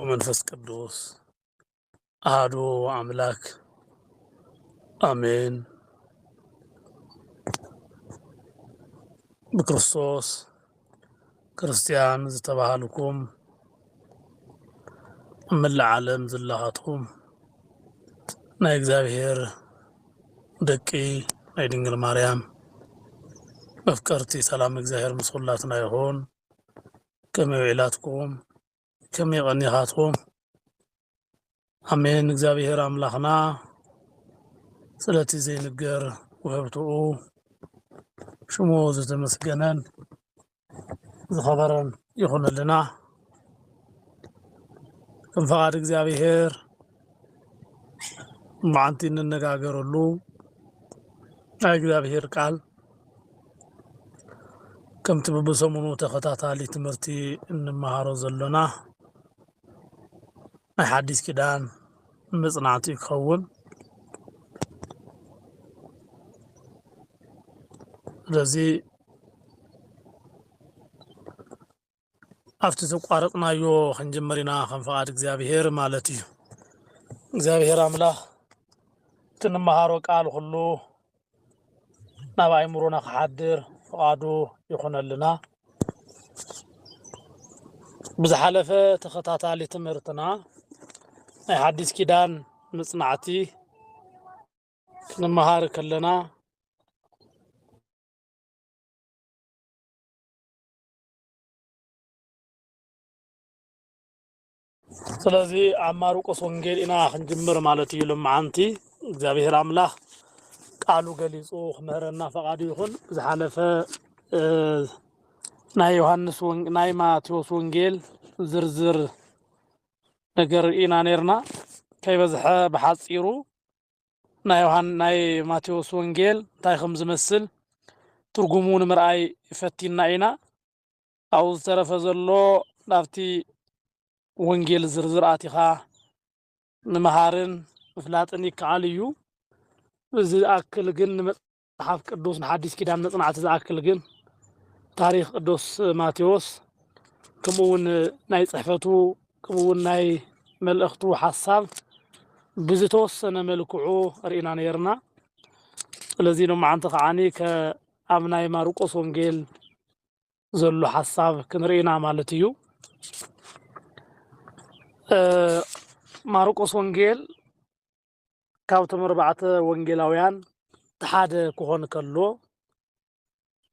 ومنفس قدوس أحدو أملاك آمين بكريستوس ክርስቲያን ዝተባሃልኩም መላእ ዓለም ዘለኻትኩም ናይ እግዚአብሔር ደቂ ናይ ድንግል ማርያም መፍቀርቲ ሰላም እግዚአብሔር ምስ ኩላትና ይኹን ከመይ ውዒላትኩም ከመይ ቀኒኻትኩም አሜን እግዚአብሔር አምላኽና ስለቲ ዘይንገር ውህብትኡ ሽሙ ዝተመስገነን ዝኸበረን ይኹንልና ከም ፈቃድ እግዚአብሔር ማዓንቲ እንነጋገረሉ ናይ እግዚአብሔር ቃል ከምቲ በሰሙኑ ተኸታታሊ ትምህርቲ እንመሃሮ ዘለና ናይ ሓዲስ ኪዳን መጽናዕቲ ይኸውን ስለዚህ أفتح قارقنا يو خنجمرنا خنفقاد እግዚአብሔር ማለት እዩ እግዚአብሔር አምላክ ትንመሃሮ ቃል ሁሉ ናብ አእምሮና ከሓድር ፈቃዱ ይኹነልና ብዝሓለፈ ተኸታታሊ ትምህርትና ናይ ሓዲስ ኪዳን መጽናዕቲ ክንመሃር ከለና ስለዚህ አማርቆስ ወንጌል ኢና ክንጅምር ማለት እዩ ለማዓንቲ እግዚአብሔር አምላክ ቃሉ ገሊጹ ክመረና ፈቃዱ ይኹን ዝሓለፈ ናይ ዮሐንስ ናይ ማቴዎስ ወንጌል ዝርዝር ነገር ኢና ነርና ከይበዝሐ በሓፂሩ ናይ ማቴዎስ ወንጌል እንታይ ከም ዝመስል ትርጉሙ ንምርኣይ ፈቲና ኢና አው ዝተረፈ ዘሎ ናብቲ ወንጌል ዝርዝር አቲኻ ንምሃርን ምፍላጥን ይከኣል እዩ እዚ አክል ግን መጽሐፍ ቅዱስ ንሓዲስ ኪዳን መጽናዕቲ ዝኣክል ግን ታሪክ ቅዱስ ማቴዎስ ከምኡውን ናይ ጽሕፈቱ ከምኡውን ናይ መልእኽቱ ሓሳብ ብዝተወሰነ መልክዑ ርኢና ነርና ስለዚህ ነው ማዓንቲ ከዓኒ ከአብ ናይ ማርቆስ ወንጌል ዘሎ ሓሳብ ክንርኢና ማለት እዩ ማርቆስ ወንጌል ካብቶም 4 ወንጌላውያን ተሓደ ክኾን ከሎ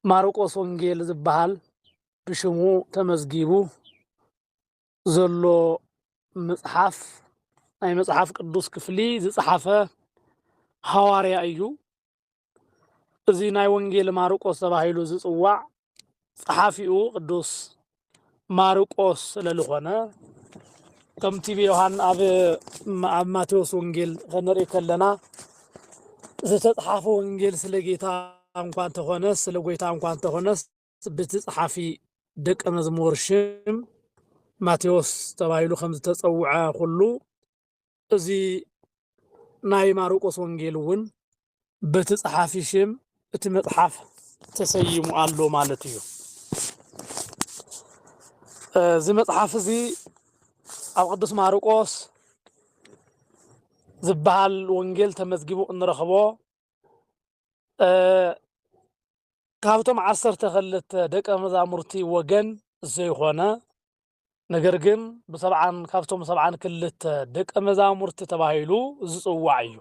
ማርቆስ ወንጌል ዝበሃል ብሽሙ ተመዝጊቡ ዘሎ መጽሐፍ ናይ መጽሐፍ ቅዱስ ክፍሊ ዝጸሓፈ ሐዋርያ እዩ እዚ ናይ ወንጌል ማርቆስ ተባሂሉ ዝጽዋዕ ጸሓፊኡ ቅዱስ ማርቆስ ስለዝኾነ ከምቲ ዮሐን አብ ማቴዎስ ወንጌል ከነርኢ ከለና ዝተጻሓፈ ወንጌል ስለ ጌታ እንኳን ተኾነ ስለ ጎይታ እንኳን ተኾነ ብትጻሓፊ ደቀ መዝሙር ሽም ማቴዎስ ተባሂሉ ከም ዝተጸውዐ ሁሉ እዚ ናይ ማርቆስ ወንጌል እውን በትጻሓፊ ሽም እቲ መጽሐፍ ተሰይሙ አሎ ማለት እዩ እዚ መጽሐፍ እዚ ኣብ ቅዱስ ማርቆስ ዝበሃል ወንጌል ተመዝጊቡ እንረኽቦ ካብቶም 12 ደቀ መዛሙርቲ ወገን ዘይኾነ ነገር ግን ብሰብዓን ካብቶም 72 ደቀ መዛሙርቲ ተባሂሉ ዝጽዋዕ እዩ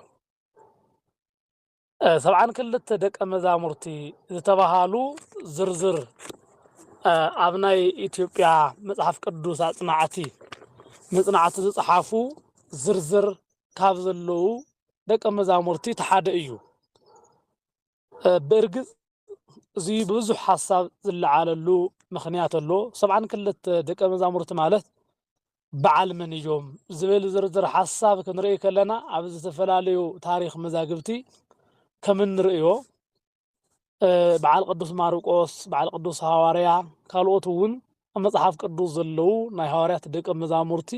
72 ደቀ መዛሙርቲ ዝተባሃሉ ዝርዝር ኣብ ናይ ኢትዮጵያ መጽሐፍ ቅዱስ አጽናዕቲ መጽናዕቲ ዝጽሓፉ ዝርዝር ካብ ዘለዉ ደቀ መዛሙርቲ ተሓደ እዩ በርግጥ እዚ ብዙሕ ሓሳብ ዝለዓለሉ ምኽንያት ኣሎ 72 ደቀ መዛሙርቲ ማለት በዓል መን እዮም ዝብል ዝርዝር ሓሳብ ክንርኢ ከለና ኣብ ዝተፈላለዩ ታሪክ መዛግብቲ ከም እንርእዮ በዓል ቅዱስ ማርቆስ በዓል ቅዱስ ሐዋርያ ካልኦት እውን መጽሐፍ ቅዱስ ዘለዉ ናይ ሐዋርያት ደቀ መዛሙርቲ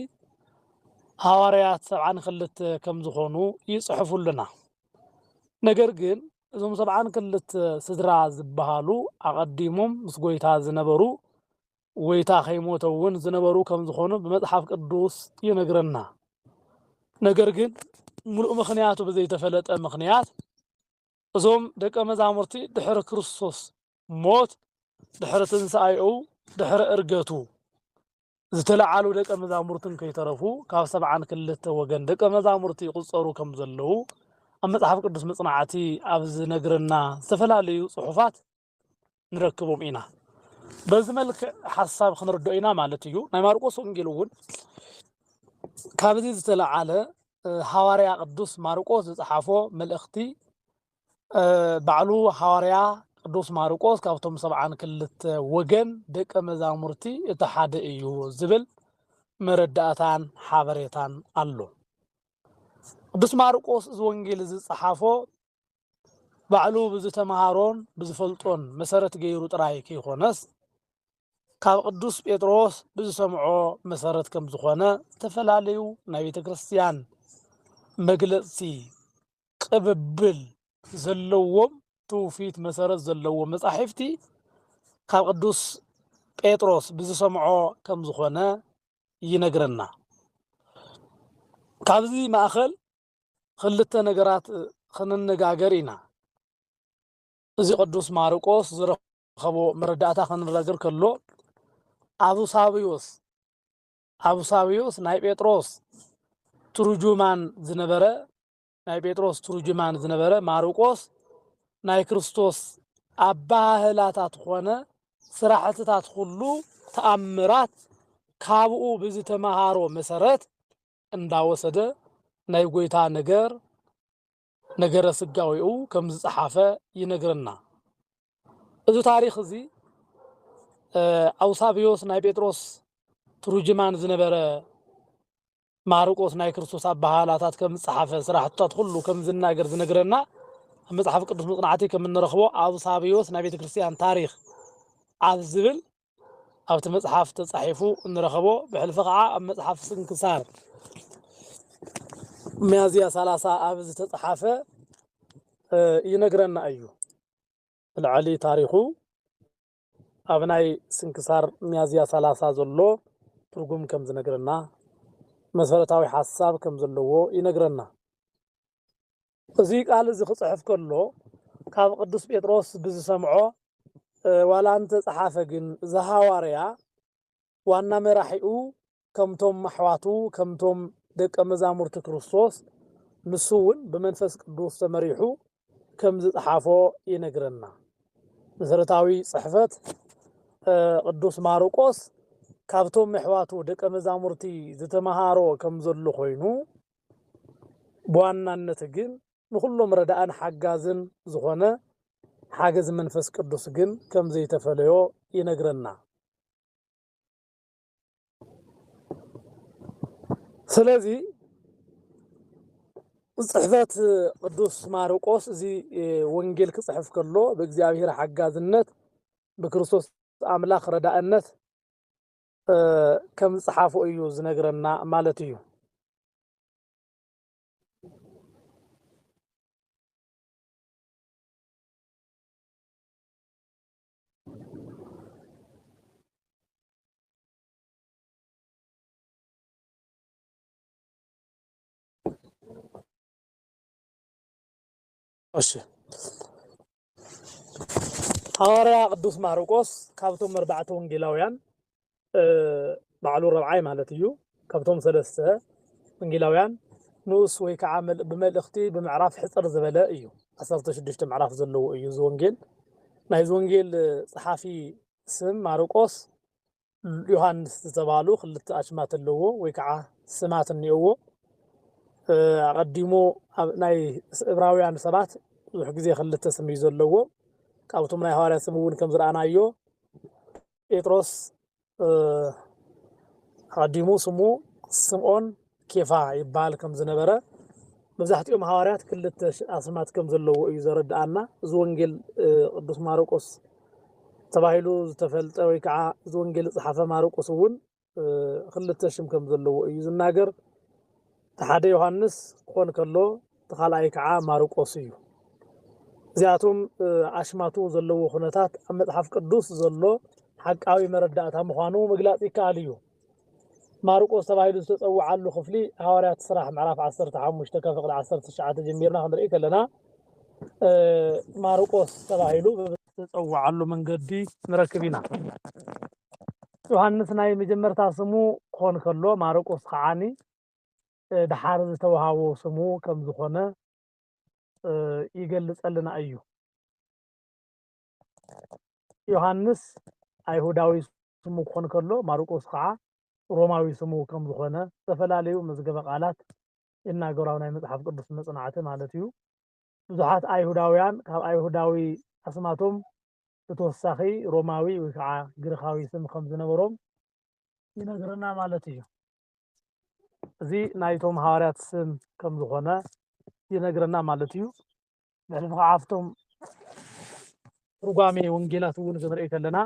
ሐዋርያት 72 ከም ዝኾኑ ይጽሕፉልና ነገር ግን እዞም 72 ስድራ ዝበሃሉ አቀዲሞም ምስ ጎይታ ዝነበሩ ويتا خيموتون زنبرو كم زخونو بمصحف قدوس ينغرنا ነገር ግን ሙሉእ ምኽንያቱ በዘይተፈለጠ ምኽንያት እዞም ደቀ መዛሙርቲ ድሕሪ ክርስቶስ ሞት ድሕሪ ትንሣኤኡ ድሕሪ ዕርገቱ ዝተለዓሉ ደቀ መዛሙርትን ከይተረፉ ካብ 72 ወገን ደቀ መዛሙርቲ ይቁፀሩ ከም ዘለዉ ኣብ መጽሓፍ ቅዱስ መጽናዕቲ ኣብ ዝነግረና ዝተፈላለዩ ጽሑፋት ንረክቦም ኢና በዚ መልክዕ ሓሳብ ክንርድኦ ኢና ማለት እዩ ናይ ማርቆስ ወንጌል እውን ካብዚ ዝተለዓለ ሐዋርያ ቅዱስ ማርቆስ ዝጸሓፎ መልእኽቲ ባዕሉ ሐዋርያ ቅዱስ ማርቆስ ካብቶም 72 ወገን ደቀ መዛሙርቲ እቲ ሓደ እዩ ዝብል መረዳእታን ሓበሬታን ኣሎ ቅዱስ ማርቆስ እዚ ወንጌል ዝጸሓፎ ባዕሉ ብዝተማሃሮን ብዝፈልጦን መሰረት ገይሩ ጥራይ ከይኾነስ ካብ ቅዱስ ጴጥሮስ ብዝሰምዖ መሰረት ከም ዝኾነ ዝተፈላለዩ ናይ ቤተ ክርስቲያን መግለጽቲ ቅብብል ዘለዎም ትውፊት መሰረት ዘለዎም መጻሕፍቲ ካብ ቅዱስ ጴጥሮስ ብዝሰምዖ ከም ዝኾነ ይነግረና ካብዚ ማእኸል ክልተ ነገራት ክንነጋገር ኢና እዚ ቅዱስ ማርቆስ ዝረኸቦ መረዳእታ ክንነጋገር ከሎ አቡሳዊዮስ ናይ ጴጥሮስ ትርጁማን ዝነበረ ማርቆስ ናይ ክርስቶስ አባህላታት ኾነ ስራሕትታት ሁሉ ተአምራት ካብኡ ብዝተማሃሮ መሰረት እንዳወሰደ ናይ ጎይታ ነገረ ስጋዊኡ ከም ዝጸሓፈ ይነግረና እዚ ታሪኽ እዚ አውሳቢዮስ ናይ ጴጥሮስ ትርጁማን ዝነበረ ማርቆስ ናይ ክርስቶስ አባህላታት ከም ዝጸሓፈ ስራሕትታት ሁሉ ከም ዝናገር ዝነግረና መጽሐፍ ቅዱስ መጽናዕቲ ከም እንረኽቦ አውሳቢዮስ ናይ ቤተ ክርስቲያን ታሪኽ ኣብ ዝብል ኣብቲ መጽሐፍ ተጻሒፉ እንረኽቦ ብሕልፊ ከዓ ኣብ መጽሐፍ ስንክሳር ሚያዝያ 30 ኣብ ዝተጻሓፈ ይነግረና እዩ ልዕሊ ታሪኹ ኣብ ናይ ስንክሳር ሚያዝያ 30 ዘሎ ትርጉም ከም ዝነግረና መሰረታዊ ሓሳብ ከም ዘለዎ ይነግረና እዚ ቃል እዚ ክጽሕፍ ከሎ ካብ ቅዱስ ጴጥሮስ ብዝሰምዖ ዋላ እንተ ጸሓፈ ግን ዘሐዋርያ ዋና መራሒኡ ከምቶም ኣሕዋቱ ከምቶም ደቀ መዛሙርቲ ክርስቶስ ንሱውን ብመንፈስ ቅዱስ ተመሪሑ ከም ዝጸሓፎ ይነግረና መሰረታዊ ጽሕፈት ቅዱስ ማርቆስ ካብቶም ኣሕዋቱ ደቀ መዛሙርቲ ዝተማሃሮ ከም ዘሎ ኮይኑ በዋናነት ግን ንኩሎም ረዳእን ሓጋዝን ዝኾነ ሓገዝ መንፈስ ቅዱስ ግን ከም ዘይተፈለዮ ይነግረና ስለዚ ጽሕፈት ቅዱስ ማርቆስ እዚ ወንጌል ክጽሕፍ ከሎ በእግዚአብሔር ሓጋዝነት በክርስቶስ አምላክ ረዳእነት ከም ጽሓፉ እዩ ዝነግረና ማለት እዩ እሺ ሐዋርያ ቅዱስ ማርቆስ ካብቶም 4 ወንጌላውያን ባዕሉ ረብዓይ ማለት እዩ ካብቶም 3 ወንጌላውያን ንኡስ ወይ ከዓ ብመልእኽቲ ብምዕራፍ ሕፅር ዝበለ እዩ 16 ምዕራፍ ዘለዎ እዩ እዚ ወንጌል ናይ ወንጌል ጸሓፊ ስም ማርቆስ ዮሐንስ ዝተባሉ ክልተ አሽማት ኣለዎ ወይ ከዓ ስማት እንየዎ አቀዲሞ ናይ ዕብራውያን ሰባት ብዙሕ ግዜ ክልተ ስም እዩ ዘለዎ ካብቶም ናይ ሐዋርያ ስም እውን ከም ዝረአናዮ ጴጥሮስ አቀዲሙ ስሙ ስምዖን ኬፋ ይባል ከም ዝነበረ መብዛሕትኦም ሐዋርያት ክልተ አስማት ከም ዘለዎ እዩ ዘረዳአና እዚ ወንጌል ቅዱስ ማርቆስ ተባሂሉ ዝተፈልጠ ወይ ከዓ እዚ ወንጌል ጸሓፈ ማርቆስ እውን ክልተ ሽም ከም ዘለዎ እዩ ዝናገር ተሓደ ዮሐንስ ኮን ከሎ ተኻላይ ከዓ ማርቆስ እዩ እዚኣቶም አሽማቱ ዘለዎ ኩነታት ኣብ መጽሐፍ ቅዱስ ዘሎ حقاوي مردأتا مخانو مقلاط إكاليو مارقوس تبايلو تتصوعالو خفلي حواريات صراح معراف 15 كفقد 19 جميرنا خنرئي كلنا مارقوس تبايلو تتصوعالو منقدي نركبينا ዮሐንስ ናይ መጀመርታ ስሙ ኮን ከሎ ማርቆስ ከዓኒ ድሓር ዝተዋሃቦ ስሙ ከም ዝኾነ ይገልጸልና እዩ ዮሐንስ አይሁዳዊ ስሙ ኮን ከሎ ማርቆስ ከዓ ሮማዊ ስሙ ከም ዝኾነ ዝተፈላለዩ መዝገበ ቃላት ይናገራው ናይ መጽሐፍ ቅዱስ መጽናዕቲ ማለት እዩ ብዙሓት አይሁዳውያን ካብ አይሁዳዊ አስማቶም ብተወሳኺ ሮማዊ ወይ ከዓ ግሪካዊ ስም ከም ዝነበሮም ይነግረና ማለት እዩ እዚ ናይቶም ሐዋርያት ስም ከም ዝኾነ ይነግረና ማለት እዩ ንሕልፍ ከዓ ኣብቶም ትርጓሜ ወንጌላት እውን ክንርኢ ከለና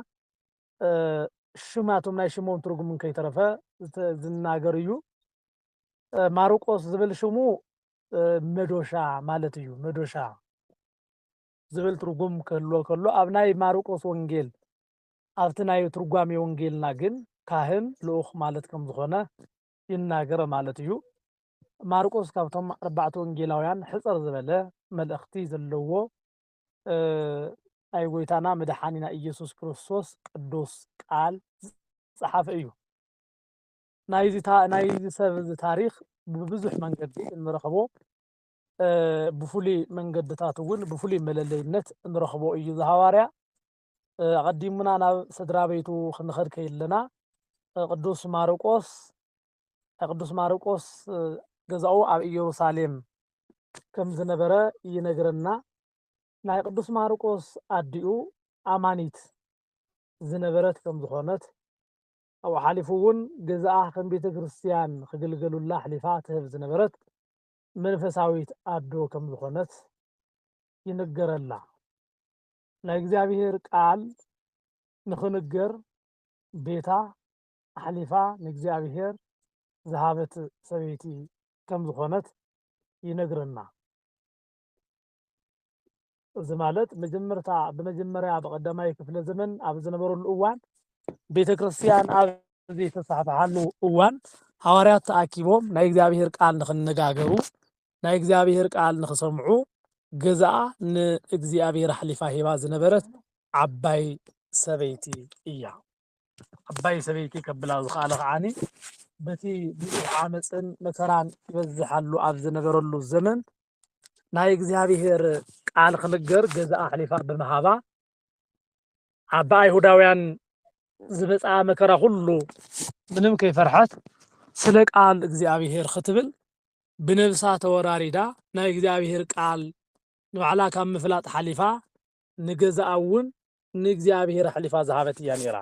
ሽማቶም ናይ ሽሞም ትርጉም ከይተረፈ ዝናገር እዩ ማርቆስ ዝብል ሽሙ መዶሻ ማለት እዩ መዶሻ ዝብል ትርጉም ከሎ ኣብ ናይ ማርቆስ ወንጌል ኣብቲ ናይ ትርጓሜ ወንጌልና ግን ካህን ልኡኽ ማለት ከም ዝኾነ ይናገር ማለት እዩ ማርቆስ ካብቶም 4 ወንጌላውያን ሕፅር ዝበለ መልእኽቲ ዘለዎ ናይ ጎይታና መድሓኒና ኢየሱስ ክርስቶስ ቅዱስ ቃል ዝፀሓፈ እዩ ናይዚ ሰብ ታሪክ ብብዙሕ መንገዲ እንረኽቦ بفولي من قد تاتون بفولي مللينت نرخبو إيو ذهواريا قديمنا أنا سدرا بيتو خنخد كيلنا قدوس مارقوس جزاو أو يروساليم كم زنبرة ينقرنا ناي قدوس مارقوس أديو أمانيت زنبرة كم زخونت أو حالفون جزاء كم بيت كريستيان خجلجلو الله حلفات هف زنبرة መንፈሳዊት አዶ ከም ዝኾነት ይነገረላ ናይ እግዚአብሔር ቃል ንኽንገር ቤታ አሕሊፋ ንእግዚአብሔር ዝሃበት ሰበይቲ ከም ዝኾነት ይነግረና እዚ ማለት በመጀመሪያ በቀዳማይ ክፍለ ዘመን ኣብ ዝነበረሉ እዋን ቤተ ክርስቲያን ኣብ ዝተሳተፋሉ እዋን ሐዋርያት ተኣኪቦም ናይ እግዚአብሔር ቃል ንኽነጋገሩ ናይ እግዚአብሔር ቃል ንኽሰምዑ ገዛኣ ንእግዚአብሔር አሕሊፋ ሂባ ዝነበረት ዓባይ ሰበይቲ እያ ዓባይ ሰበይቲ ከብላ ዝኽኣለ ከዓኒ በቲ ብዙሕ ዓመፅን መከራን ይበዝሓሉ ኣብ ዝነበረሉ ዘመን ናይ እግዚአብሔር ቃል ክንገር ገዛኣ አሕሊፋ ብምሃባ ዓባ አይሁዳውያን ዝበፃ መከራ ሁሉ ምንም ከይፈርሐት ስለ ቃል እግዚአብሔር ክትብል ብነብሳ ተወራሪዳ ናይ እግዚአብሔር ቃል ንባዕላ ካብ ምፍላጥ ሓሊፋ ንገዛኣ እውን ንእግዚአብሔር ሓሊፋ ዝሃበት እያ ነይራ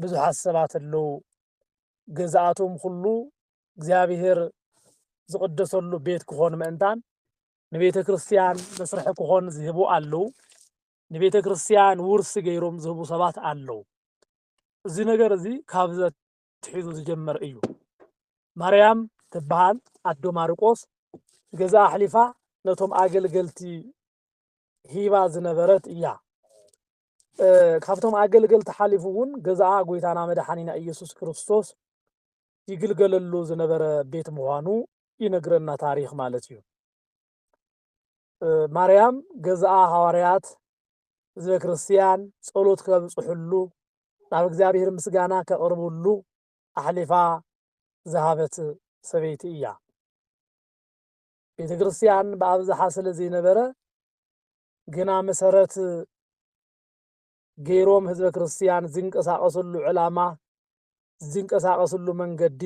ብዙሓት ሰባት ኣለው ገዛኣቶም ኩሉ እግዚአብሔር ዝቅደሰሉ ቤት ክኾን ምእንታን ንቤተ ክርስቲያን መስርሒ ክኾን ዝህቡ ኣለው ንቤተ ክርስቲያን ውርሲ ገይሮም ዝህቡ ሰባት ኣለው እዚ ነገር እዚ ካብዚ ትሒዙ ዝጀመር እዩ ማርያም ትበሃል ኣዶ ማርቆስ ገዛ አሕሊፋ ነቶም ኣገልገልቲ ሂባ ዝነበረት እያ ካብቶም ኣገልገልቲ ሓሊፉ እውን ገዛኣ ጎይታና መድሓኒና ኢየሱስ ክርስቶስ ይግልገለሉ ዝነበረ ቤት ምዃኑ ይነግረና ታሪክ ማለት እዩ ማርያም ገዛኣ ሐዋርያት ህዝበ ክርስቲያን ጸሎት ከብጽሕሉ ናብ እግዚአብሔር ምስጋና ከቅርቡሉ አሕሊፋ ዝሃበት ሰበይቲ እያ ቤተ ክርስቲያን በአብዛሓ ስለዘይነበረ ግና መሰረት ገይሮም ህዝበ ክርስቲያን ዝንቀሳቀስሉ ዕላማ ዝንቀሳቀስሉ መንገዲ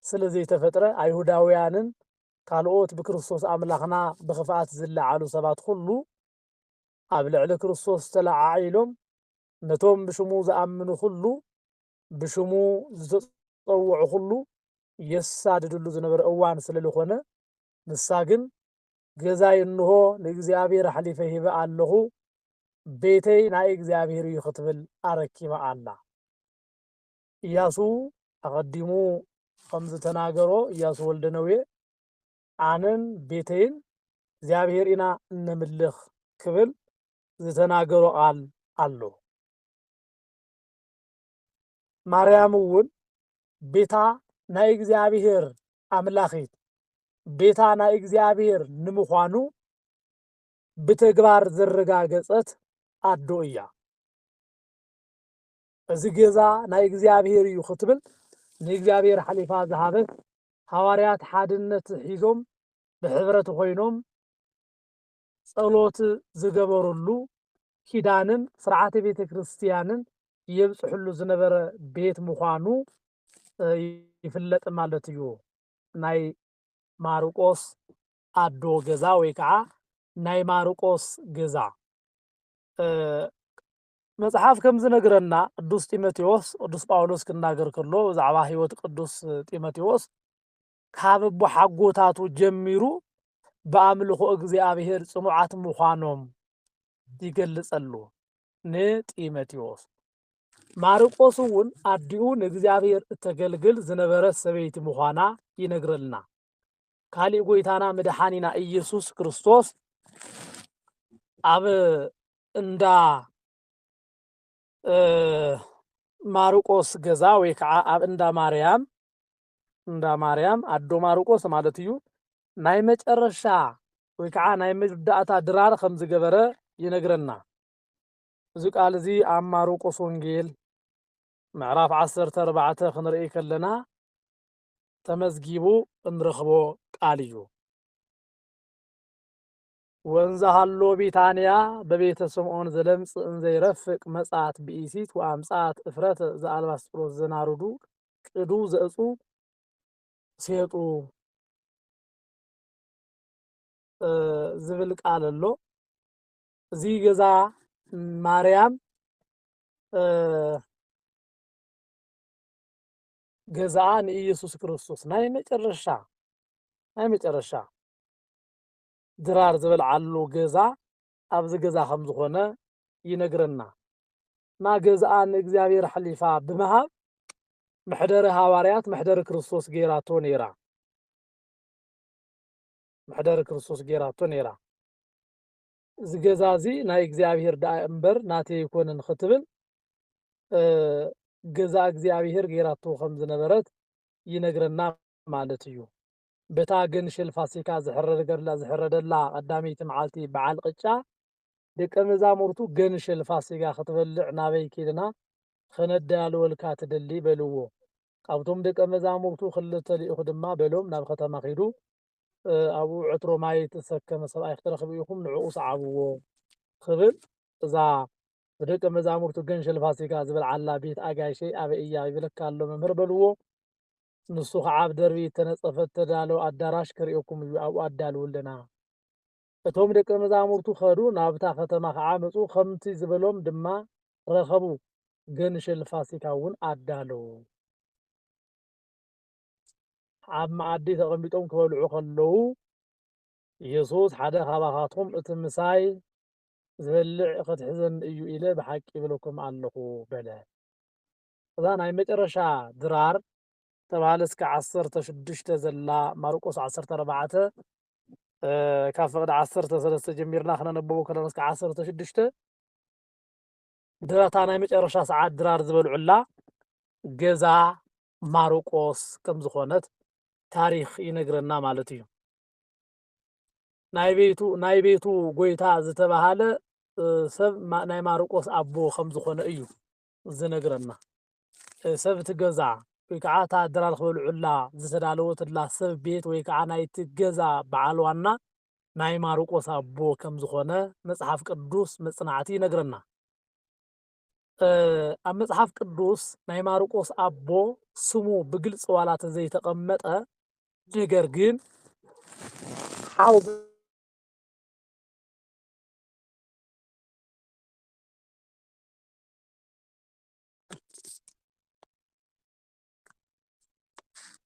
ስለዘይተፈጥረ አይሁዳውያንን ካልኦት ብክርስቶስ አምላኽና ብኽፋት ዝለዓሉ ሰባት ሁሉ ኣብ ልዕሊ ክርስቶስ ተለዓዒሎም ነቶም ብሽሙ ዝኣምኑ ሁሉ ብሽሙ ዝተጸውዑ ሁሉ የሳድድሉ ዝነበረ እዋን ስለዝኾነ ንሳ ግን ገዛይ እንሆ ንእግዚአብሔር አሕሊፈ ሂበ ኣለኹ ቤተይ ናይ እግዚአብሔር እዩ ክትብል ኣረኪባ ኣላ ኢያሱ ኣቐዲሙ ከም ዝተናገሮ ኢያሱ ወልደ ነዌ ኣነን ቤተይን እግዚአብሔር ኢና እነምልኽ ክብል ዝተናገሮ ቃል ኣሎ ማርያም እውን ቤታ ናይ እግዚአብሔር አምላኺት ቤታ ናይ እግዚአብሔር ንምዃኑ ብተግባር ዘረጋገጸት ኣዶ እያ። እዚ ገዛ ናይ እግዚአብሔር እዩ ክትብል ንእግዚአብሔር ሓሊፋ ዝሃበት ሐዋርያት ሓድነት ሒዞም ብሕብረት ኮይኖም ጸሎት ዝገበሩሉ ኪዳንን ስርዓተ ቤተ ክርስቲያንን የብጽሕሉ ዝነበረ ቤት ምዃኑ ይፍለጥ ማለት እዩ። ናይ ማርቆስ ኣዶ ገዛ ወይ ከዓ ናይ ማርቆስ ገዛ መጽሓፍ ከም ዝነግረና ቅዱስ ጢሞቴዎስ ቅዱስ ጳውሎስ ክናገር ከሎ ብዛዕባ ህይወት ቅዱስ ጢሞቴዎስ ካብ ኣቦ ሓጎታቱ ጀሚሩ በአምልኾ እግዚአብሔር ጽኑዓት ምዃኖም ይገልጸሉ ንጢሞቴዎስ። ማርቆስ እውን ኣዲኡ ንእግዚአብሔር እተገልግል ዝነበረት ሰበይቲ ምዃና ይነግረልና። ካሊእ ጎይታና መድኃኒና ኢየሱስ ክርስቶስ ኣብ እንዳ ማርቆስ ገዛ ወይ ከዓ ኣብ እንዳ ማርያም ኣዶ ማርቆስ ማለት እዩ ናይ መጨረሻ ወይ ከዓ ናይ መወዳእታ ድራር ከም ዝገበረ ይነግረና። እዚ ቃል እዚ ኣብ ማርቆስ ወንጌል ምዕራፍ 14 ክንርኢ ከለና ተመዝጊቡ እንረኽቦ ቃል እዩ። ወንዘ ሃሎ ቢታንያ በቤተ ስምዖን ዘለምጽ እንዘይረፍቅ መጻት ብኢሲት ወአምጻት እፍረት ዘአልባስጥሮስ ዘናሩዱ ቅዱ ዘእጹ ሴጡ ዝብል ቃል ኣሎ። እዚ ገዛ ማርያም ገዛኣ ንኢየሱስ ክርስቶስ ናይ መጨረሻ ድራር ዝበልዓሉ ገዛ ኣብዚ ገዛ ከም ዝኾነ ይነግረና። ና ገዛኣ ንእግዚአብሔር ሓሊፋ ብምሃብ ምሕደረ ሐዋርያት ምሕደረ ክርስቶስ ጌራቶ ነይራ። እዚ ገዛ እዚ ናይ እግዚአብሔር ዳኣ እምበር ናተይ ይኮነን ክትብል ገዛ እግዚአብሔር ጌራቶ ከም ዝነበረት ይነግረና ማለት እዩ። በታ ገንሽል ፋሲካ ዝሕረደላ ቀዳሚት መዓልቲ በዓል ቅጫ ደቀ መዛሙርቱ ገንሽል ፋሲካ ክትበልዕ ናበይ ኬድና ክነዳልወልካ ትደሊ በልዎ። ካብቶም ደቀ መዛሙርቱ ክልተ ልኢኹ ድማ በሎም ናብ ከተማ ኺዱ ኣብኡ ዕትሮ ማይ ተሰከመ ሰብኣይ ክትረኽቡ ኢኹም ንዕኡ ሰዓብዎ ክብል እዛ ብደቀ መዛሙርቱ ገንሽል ፋሲካ ዝበልዓላ ቤት ኣጋይሸይ ኣበይ እያ ይብለካ ኣሎ መምህር በልዎ። ንሱ ከዓ ብደርቢ ተነጸፈት ተዳለው ኣዳራሽ ክሪኦኩም እዩ ኣብኡ ኣዳልውልና። እቶም ደቀ መዛሙርቱ ኸዱ ናብታ ከተማ ከዓ መፁ ከምቲ ዝበሎም ድማ ረኸቡ። ገንሽል ፋሲካ እውን ኣዳለው ኣብ መኣዲ ተቐሚጦም ክበልዑ ከለዉ ኢየሱስ ሓደ ካባኻትኩም እቲ ምሳይ ዝበልዕ ክትሕዘኒ እዩ ኢለ ብሓቂ ይብለኩም ኣለኹ በለ። እዛ ናይ መጨረሻ ድራር ተባሃለ እስከ 16 ዘላ ማርቆስ 14 ካብ ፍቕዲ 13 ጀሚርና ክነነብቦ ከለና እስከ 16 ድራታ ናይ መጨረሻ ሰዓት ድራር ዝበልዑላ ገዛ ማርቆስ ከም ዝኾነት ታሪክ ይነግረና ማለት እዩ። ናይ ቤቱ ጎይታ ዝተባሃለ ሰብ ናይ ማርቆስ ኣቦ ከም ዝኾነ እዩ ዝነግረና። ሰብ እቲ ገዛ ወይ ከዓ እታ ድራር ክበልዑላ ዝተዳለወትላ ሰብ ቤት ወይ ከዓ ናይቲ ገዛ በዓል ዋና ናይ ማርቆስ ኣቦ ከም ዝኾነ መጽሓፍ ቅዱስ መጽናዕቲ ይነግረና። ኣብ መጽሓፍ ቅዱስ ናይ ማርቆስ ኣቦ ስሙ ብግልጽ ዋላ ተዘይተቐመጠ ነገር ግን ሓው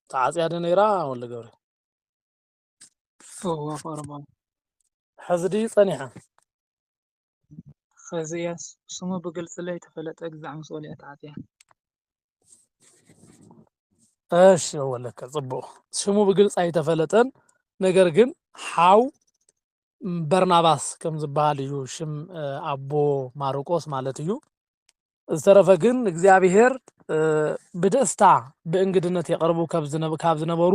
تعزيادة نيرا ولا قوري هو فرمان حزدي صنيحة خزياس سمو بقلت لي تفلت أجزع مسؤولية عاتيا ايش هو لك صبو شمو بقلت أي تفلتن نجرجن حاو برناباس كم زباليو شم أبو ماروكوس مالتيو ዝተረፈ ግን እግዚአብሔር ብደስታ ብእንግድነት የቀርቡ ካብ ዝነበሩ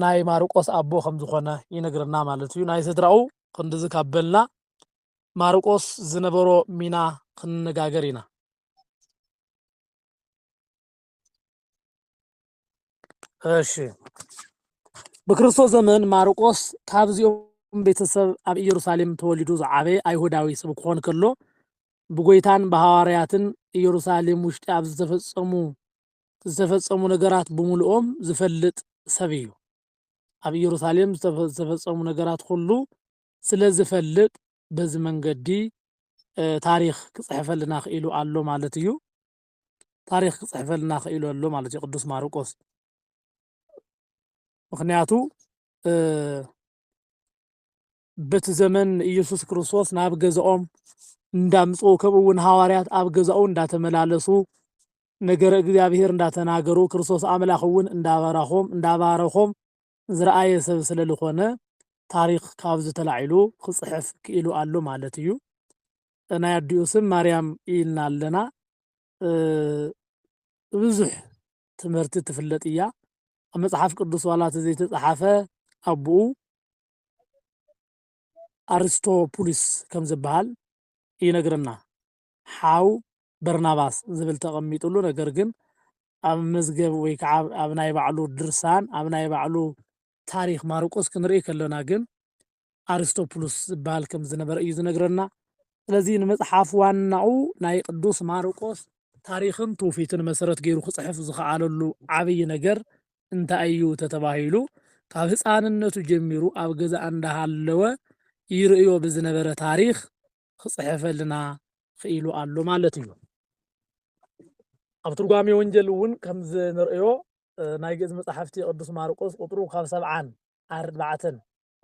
ናይ ማርቆስ አቦ ከም ዝኾነ ይነግረና ማለት እዩ። ናይ ስድራኡ ክንድዚ ካበልና ማርቆስ ዝነበሮ ሚና ክንነጋገር ኢና። እሺ በክርስቶስ ዘመን ማርቆስ ካብዚኦም ቤተሰብ ኣብ ኢየሩሳሌም ተወሊዱ ዝዓበየ አይሁዳዊ ሰብ ክኾን ከሎ ብጎይታን ብሃዋርያትን ኢየሩሳሌም ውሽጢ ኣብ ዝተፈጸሙ ነገራት ብምልኦም ዝፈልጥ ሰብ እዩ። ኣብ ኢየሩሳሌም ዝተፈጸሙ ነገራት ኩሉ ስለ ዝፈልጥ በዚ መንገዲ ታሪክ ክጽሕፈልና ክኢሉ ኣሎ ማለት እዩ። ታሪክ ክጽሕፈልና ክኢሉ ኣሎ ማለት እዩ ቅዱስ ማርቆስ። ምክንያቱ በቲ ዘመን ኢየሱስ ክርስቶስ ናብ ገዝኦም እንዳምጽኡ ከምኡ እውን ሃዋርያት ኣብ ገዛኡ እንዳተመላለሱ ነገረ እግዚአብሔር እንዳተናገሩ ክርስቶስ አምላኽ እውን እንዳባረኾም ዝረአየ ሰብ ስለ ዝኾነ ታሪክ ካብዚ ተላዒሉ ክጽሕፍ ክኢሉ ኣሎ ማለት እዩ። ናይ ኣዲኡ ስም ማርያም ኢልና ኣለና። ብዙሕ ትምህርቲ ትፍለጥ እያ። ኣብ መጽሓፍ ቅዱስ ዋላ ዘይተጻሓፈ ኣቦኡ አርስቶፑሊስ ከም ዝበሃል ይነግረና። ሓው በርናባስ ዝብል ተቐሚጡሉ ነገር ግን ኣብ መዝገብ ወይ ከዓ ኣብ ናይ ባዕሉ ድርሳን ኣብ ናይ ባዕሉ ታሪክ ማርቆስ ክንርኢ ከለና ግን አርስቶፑሉስ ዝበሃል ከም ዝነበረ እዩ ዝነግረና። ስለዚ ንመጽሓፍ ዋናኡ ናይ ቅዱስ ማርቆስ ታሪክን ትውፊትን መሰረት ገይሩ ክጽሕፍ ዝኸኣለሉ ዓብይ ነገር እንታይ እዩ ተተባሂሉ ካብ ህፃንነቱ ጀሚሩ ኣብ ገዛ እንዳሃለወ ይርእዮ ብዝነበረ ታሪክ ክጽሕፈልና ክኢሉ ኣሎ ማለት እዩ። ኣብ ትርጓሜ ወንጌል እውን ከም ዝንርእዮ ናይ ግእዝ መጽሓፍቲ ቅዱስ ማርቆስ ቁጥሩ ካብ 74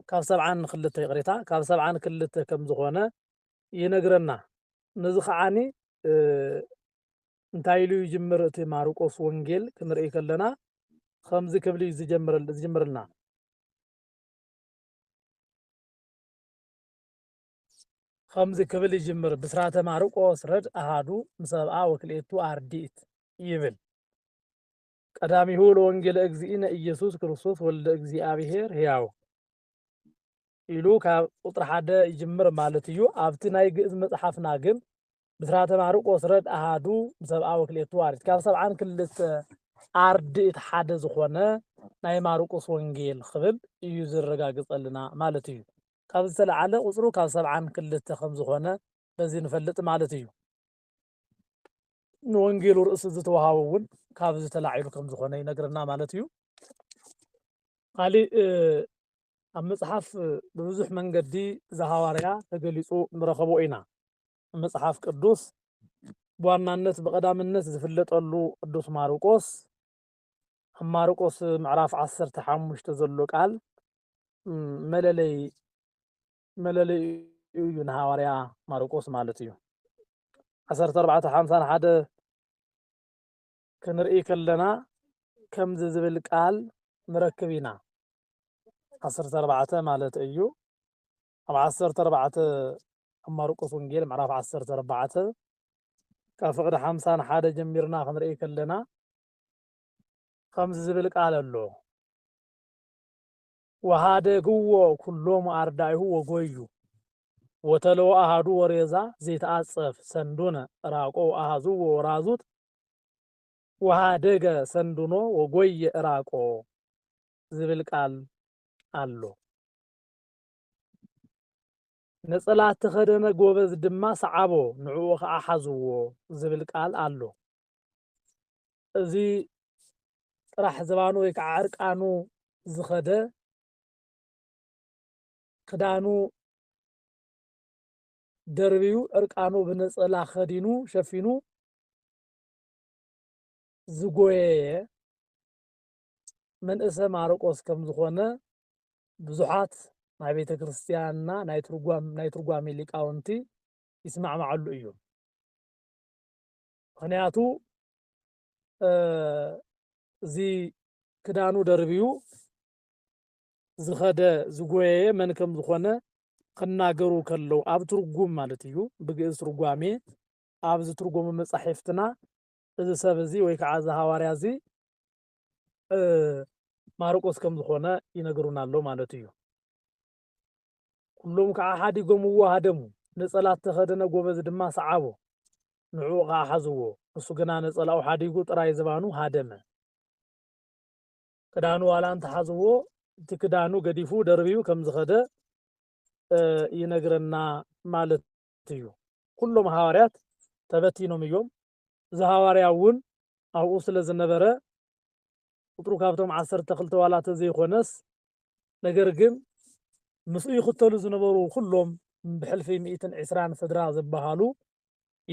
ካብ 72 ይቕሬታ ካብ 72 ከም ዝኾነ ይነግረና። ነዚ ኸዓኒ እንታይ ኢሉ ይጅምር እቲ ማርቆስ ወንጌል ክንርኢ ከለና ከምዚ ክብል እዩ ዝጅምረልና ከምዚ ክብል ይጅምር ብስራተ ማርቆስ ረድ አሃዱ ምሰብአ ወክልኤቱ አርዲት ይብል ቀዳሚሁ ለወንጌለ እግዚእነ ኢየሱስ ክርስቶስ ወልደ እግዚአብሔር ሕያው ኢሉ ካብ ቁጥሪ 1 ይጅምር ማለት እዩ። ኣብቲ ናይ ግእዝ መጽሓፍና ግን ብስራተ ማርቆስ ረድ አሃዱ ምሰብአ ወክልኤቱ አርዲት ካብ 72 አርዲት ሓደ ዝኾነ ናይ ማርቆስ ወንጌል ክብል እዩ ዝረጋግጸልና ማለት እዩ። ካብ ዝተለዓለ ቁፅሩ ካብ 72 ከም ዝኾነ በዚ ንፈልጥ ማለት እዩ። ንወንጌሉ ርእሲ ዝተዋሃቦ እውን ካብ ዝተላዒሉ ከም ዝኾነ ይነግረና ማለት እዩ። ካሊእ ኣብ መጽሓፍ ብብዙሕ መንገዲ ዘሃዋርያ ተገሊጹ ንረኸቦ ኢና። መጽሓፍ ቅዱስ ብዋናነት ብቐዳምነት ዝፍለጠሉ ቅዱስ ማርቆስ ኣብ ማርቆስ ምዕራፍ 15 ዘሎ ቃል መለለይ እዩ ንሃዋርያ ማርቆስ ማለት እዩ። 1451 ክንርኢ ከለና ከምዚ ዝብል ቃል ንረክብ ኢና። 14 ማለት እዩ። ኣብ 14 ኣብ ማርቆስ ወንጌል ምዕራፍ 14 ካብ ፍቅዲ 51 ጀሚርና ክንርኢ ከለና ከምዚ ዝብል ቃል ኣሎ። ወሃደግዎ ኩሎሙ አርዳኢሁ ወጎዩ ወተለዎ አሃዱ ወሬዛ ዘይተአጸፍ ሰንዱነ ራቆ አሃዙዎ ወራዙት ወሃደገ ሰንዱኖ ወጎየ ራቆ ዝብል ቃል ኣሎ። ነጸላ ተኸደነ ጎበዝ ድማ ሰዓቦ ንዕኡ ከዓ ሓዝዎ ዝብል ቃል ኣሎ። እዚ ጥራሕ ዝባኑ ወይ ከዓ ዕርቃኑ ዝኸደ ክዳኑ ደርቢዩ ዕርቃኑ ብነጸላ ኸዲኑ ሸፊኑ ዝጎየየ መንእሰ ማርቆስ ከም ዝኾነ ብዙሓት ናይ ቤተ ክርስቲያንና ናይ ትርጓሜ ሊቃውንቲ ይስማዕማዓሉ እዩ። ምክንያቱ እዚ ክዳኑ ደርቢዩ ዝኸደ ዝጎየየ መን ከም ዝኾነ ክናገሩ ከለው ኣብ ትርጉም ማለት እዩ ብግእዝ ትርጓሜ ኣብ ዝትርጎሙ መጻሕፍትና እዚ ሰብ እዚ ወይ ከዓ እዚ ሃዋርያ እዚ ማርቆስ ከም ዝኾነ ይነግሩና ኣሎ ማለት እዩ። ኩሎም ከዓ ሓዲጎም ሃደሙ ነፀላ ተኸደነ ጎበዝ ድማ ሰዓቦ ንዕኡ ከዓ ሓዝዎ እሱ ግና ነፀላኡ ሓዲጉ ጥራይ ዝባኑ ሃደመ ክዳኑ ዋላ እንተሓዝዎ እቲ ክዳኑ ገዲፉ ደርቢዩ ከም ዝኸደ ይነግረና ማለት እዩ። ኩሎም ሃዋርያት ተበቲኖም እዮም። እዚ ሃዋርያ እውን ኣብኡ ስለ ዝነበረ ቁጥሩ ካብቶም 12 ዋላ ተዘይኮነስ ነገር ግን ምስኡ ይኽተሉ ዝነበሩ ኩሎም ብሕልፊ 120 ስድራ ዝበሃሉ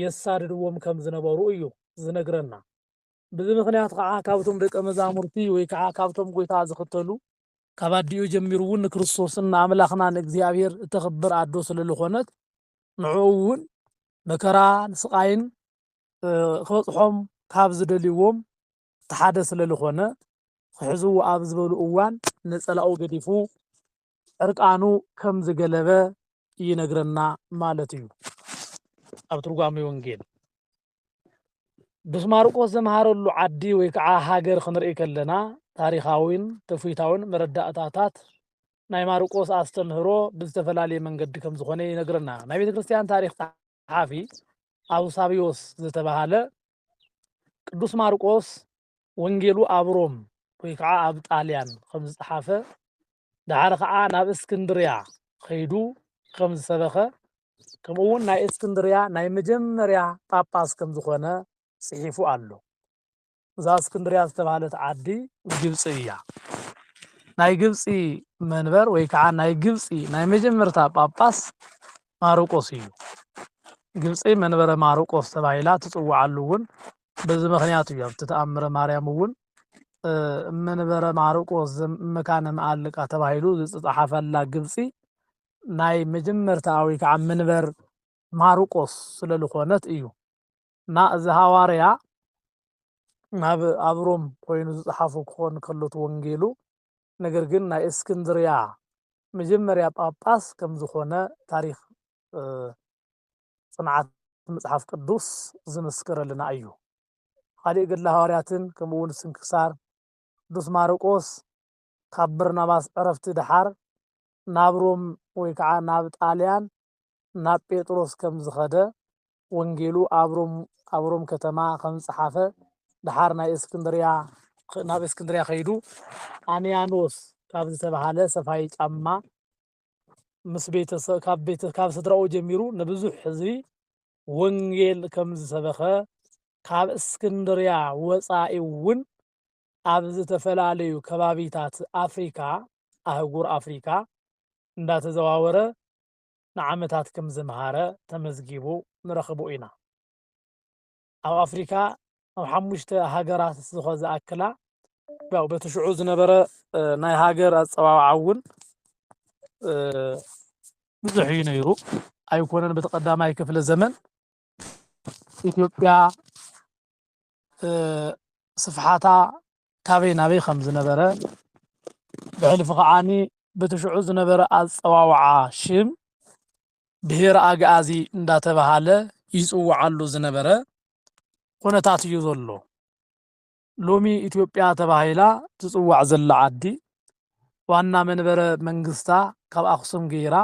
የሳድድዎም ከም ዝነበሩ እዩ ዝነግረና። በዚ ምክንያት ከዓ ካብቶም ደቀ መዛሙርቲ ወይ ከዓ ካብቶም ጎይታ ዝኽተሉ ካብ ኣዲኡ ጀሚሩ እውን ንክርስቶስን ንኣምላኽና ንእግዚኣብሔር እተኽብር ኣዶ ስለ ዝኾነት ንዕኡ እውን መከራን ስቃይን ክበፅሖም ካብ ዝደልይዎም እቲ ሓደ ስለ ዝኾነ ክሕዝዎ ኣብ ዝበሉ እዋን ነፀላኡ ገዲፉ ዕርቃኑ ከም ዝገለበ ይነግረና ማለት እዩ ኣብ ትርጓሜ ወንጌል። ብስማርቆስ ዘምሃረሉ ዓዲ ወይ ከዓ ሃገር ክንርኢ ከለና ታሪኻውን ትውፊታውን መረዳእታታት ናይ ማርቆስ ኣስተምህሮ ብዝተፈላለየ መንገዲ ከም ዝኾነ ይነግረና። ናይ ቤተ ክርስቲያን ታሪክ ጸሓፊ ኣውሳቢዮስ ዝተባሃለ ቅዱስ ማርቆስ ወንጌሉ ኣብ ሮም ወይ ከዓ ኣብ ጣልያን ከም ዝፀሓፈ ዳሓር ከዓ ናብ እስክንድርያ ከይዱ ከም ዝሰበኸ ከምኡ እውን ናይ እስክንድርያ ናይ መጀመርያ ጳጳስ ከም ዝኾነ ጽሒፉ ኣሎ። እዛ እስክንድርያ ዝተባሃለት ዓዲ ግብፂ እያ። ናይ ግብፂ መንበር ወይ ከዓ ናይ ግብፂ ናይ መጀመርታ ጳጳስ ማርቆስ እዩ። ግብፂ መንበረ ማርቆስ ተባሂላ ትፅዋዓሉ እውን በዚ ምክንያት እዩ። ኣብቲ ተኣምረ ማርያም እውን መንበረ ማርቆስ መካነ መዓልቃ ተባሂሉ ዝተፃሓፈላ ግብፂ ናይ መጀመርታ ወይ ከዓ መንበር ማርቆስ ስለ ዝኾነት እዩ እና እዚ ሃዋርያ ናብ ኣብ ሮም ኮይኑ ዝፀሓፉ ክኾን ከሎት ወንጌሉ ነገር ግን ናይ እስክንድርያ መጀመርያ ጳጳስ ከም ዝኾነ ታሪክ ጽንዓት መጽሓፍ ቅዱስ ዝምስክረልና እዩ። ካሊእ ገድሊ ሃዋርያትን ከምኡ እውን ስንክሳር ቅዱስ ማርቆስ ካብ በርናባስ ዕረፍቲ ድሓር ናብ ሮም ወይ ከዓ ናብ ጣልያን ናብ ጴጥሮስ ከም ዝኸደ ወንጌሉ ኣብ ሮም ከተማ ከም ዝፀሓፈ ድሓር ናይ እስክንድርያ ናብ እስክንድርያ ከይዱ አንያኖስ ካብ ዝተባሃለ ሰፋይ ጫማ ምስ ቤተሰብ ካብ ስድራኡ ጀሚሩ ንብዙሕ ህዝቢ ወንጌል ከም ዝሰበኸ ካብ እስክንድርያ ወፃኢ እውን ኣብ ዝተፈላለዩ ከባቢታት ኣፍሪካ ኣህጉር ኣፍሪካ እንዳተዘዋወረ ንዓመታት ከም ዝመሃረ ተመዝጊቡ ንረኽቦ ኢና። ኣብ ኣፍሪካ ኣብ 5 ሃገራት ዝኣክላ ያው በቲ ሽዑ ዝነበረ ናይ ሃገር ኣፀዋውዓ እውን ብዙሕ እዩ ነይሩ። ኣይኮነን በቲ ቀዳማይ ክፍለ ዘመን ኢትዮጵያ ስፍሓታ ካበይ ናበይ ከም ዝነበረ ብሕልፊ ከዓኒ በቲ ሽዑ ዝነበረ ኣፀዋውዓ ሽም ብሄረ ኣግኣዚ እንዳተባሃለ ይፅውዓሉ ዝነበረ ኩነታት እዩ ዘሎ። ሎሚ ኢትዮጵያ ተባሂላ ትፅዋዕ ዘላ ዓዲ ዋና መንበረ መንግስታ ካብ ኣክሱም ገይራ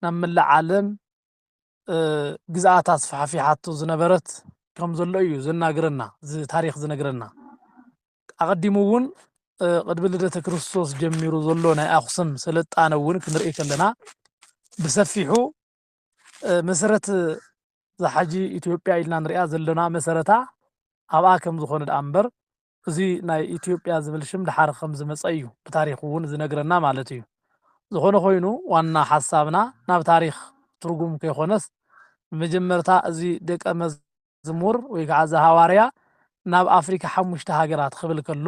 ናብ መላእ ዓለም ግዝኣታት ስፋሕፊሓቶ ዝነበረት ከም ዘሎ እዩ ዝናገረና እዚ ታሪክ ዝነግረና። ኣቀዲሙ እውን ቅድሚ ልደተ ክርስቶስ ጀሚሩ ዘሎ ናይ ኣክሱም ስልጣነ እውን ክንርኢ ከለና ብሰፊሑ መሰረት ዝሓጂ ኢትዮጵያ ኢልና ንሪኣ ዘለና መሰረታ ኣብኣ ከም ዝኾነ ደኣ እምበር እዚ ናይ ኢትዮጵያ ዝብል ሽም ድሓር ከም ዝመፀ እዩ ብታሪክ እውን ዝነግረና ማለት እዩ። ዝኾነ ኮይኑ ዋና ሓሳብና ናብ ታሪክ ትርጉም ከይኮነስ መጀመርታ እዚ ደቀ መዝሙር ወይ ከዓ እዚ ሃዋርያ ናብ ኣፍሪካ 5 ሃገራት ክብል ከሎ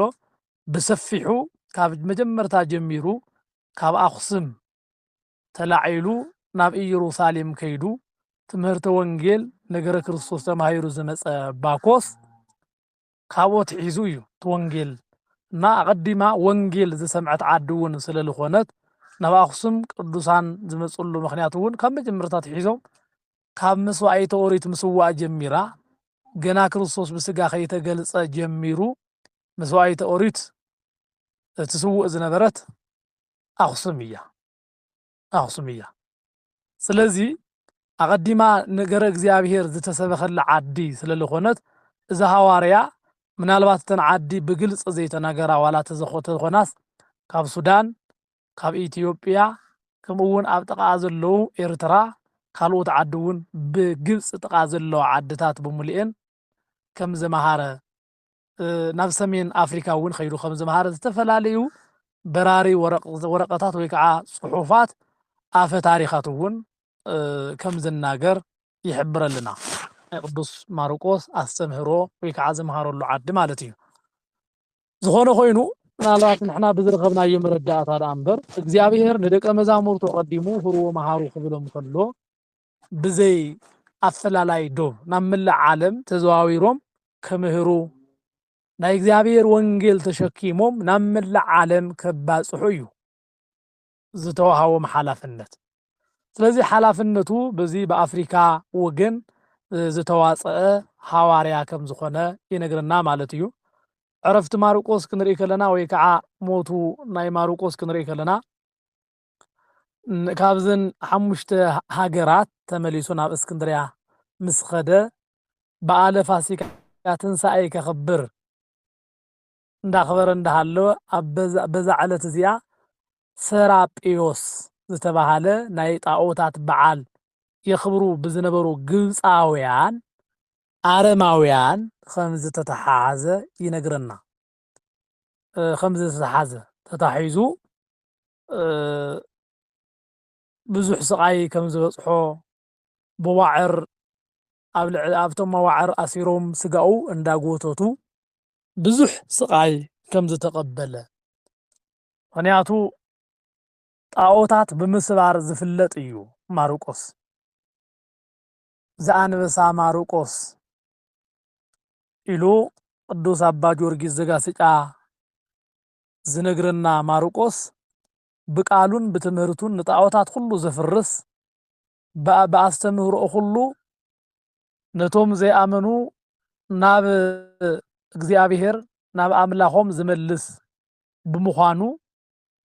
ብሰፊሑ ካብ መጀመርታ ጀሚሩ ካብ ኣክሱም ተላዒሉ ናብ ኢየሩሳሌም ከይዱ ትምህርተ ወንጌል ነገረ ክርስቶስ ተማሂሩ ዝመፀ ባኮስ ካብኡ ትሒዙ እዩ እቲ ወንጌል እና ኣቀዲማ ወንጌል ዝሰምዐት ዓዲ እውን ስለ ዝኾነት ናብ ኣኽሱም ቅዱሳን ዝመጽሉ ምኽንያት እውን ካብ መጀመርታት ሒዞም ካብ መስዋዕተ ኦሪት ምስዋዕ ጀሚራ ገና ክርስቶስ ብስጋ ከይተገልጸ ጀሚሩ መስዋዕተ ኦሪት ትስውእ ዝነበረት ኣኽሱም እያ ኣኽሱም እያ። ስለዚ ኣቐዲማ ነገረ እግዚኣብሔር ዝተሰበኸላ ዓዲ ስለ ዝኾነት እዛ ሃዋርያ ምናልባት እተን ዓዲ ብግልፂ ዘይተናገራ ዋላ ተኾናስ ካብ ሱዳን ካብ ኢትዮጵያ ከምኡ እውን ኣብ ጥቓ ዘለዉ ኤርትራ ካልኦት ዓዲ እውን ብግብፂ ጥቓ ዘለዋ ዓድታት ብምልኤን ከም ዘመሃረ ናብ ሰሜን ኣፍሪካ እውን ከይዱ ከም ዘመሃረ ዝተፈላለዩ በራሪ ወረቐታት ወይ ከዓ ጽሑፋት ኣፈ ታሪኻት እውን ከም ዝናገር ይሕብረልና ናይ ቅዱስ ማርቆስ ኣስተምህሮ ወይ ከዓ ዘመሃረሉ ዓዲ ማለት እዩ። ዝኾነ ኮይኑ ምናልባት ንሕና ብዝረኸብናዮ መረዳእታ ደኣ እምበር እግዚኣብሔር ንደቀ መዛሙርቱ ቀዲሙ ህርዎ መሃሩ ክብሎም ከሎ ብዘይ ኣፈላላይ ዶብ ናብ መላእ ዓለም ተዘዋዊሮም ከምህሩ ናይ እግዚኣብሔር ወንጌል ተሸኪሞም ናብ መላእ ዓለም ከባጽሑ እዩ ዝተዋሃቦም ሓላፍነት። ስለዚ ሓላፍነቱ በዚ በኣፍሪካ ወገን ዝተዋፅአ ሃዋርያ ከም ዝኾነ ይነግረና ማለት እዩ። ዕረፍቲ ማርቆስ ክንርኢ ከለና ወይ ከዓ ሞቱ ናይ ማርቆስ ክንርኢ ከለና ካብዘን 5 ሃገራት ተመሊሱ ናብ እስክንድርያ ምስ ኸደ በዓለ ፋሲካ ትንሳኤ ከኽብር እንዳኽበረ እንዳሃለወ ኣብ በዛ ዕለት እዚኣ ሰራጵዮስ ዝተባሃለ ናይ ጣዖታት በዓል የኽብሩ ብዝነበሩ ግብፃውያን ኣረማውያን ከም ዝተተሓሓዘ ይነግረና። ከም ዝተተሓዘ ተታሒዙ ብዙሕ ስቃይ ከም ዝበፅሖ ብዋዕር ኣብቶም መዋዕር ኣሲሮም ስጋኡ እንዳጎተቱ ብዙሕ ስቃይ ከም ዝተቐበለ ምክንያቱ ጣዖታት ብምስባር ዝፍለጥ እዩ ማርቆስ። ዘአንበሳ ማርቆስ ኢሉ ቅዱስ ኣባ ጊዮርጊስ ዘጋስጫ ዝነግረና ማርቆስ ብቃሉን ብትምህርቱን ንጣዖታት ሁሉ ዘፍርስ ብኣስተምህሮኡ ሁሉ ነቶም ዘይኣመኑ ናብ እግዚኣብሔር ናብ ኣምላኾም ዝመልስ ብምዃኑ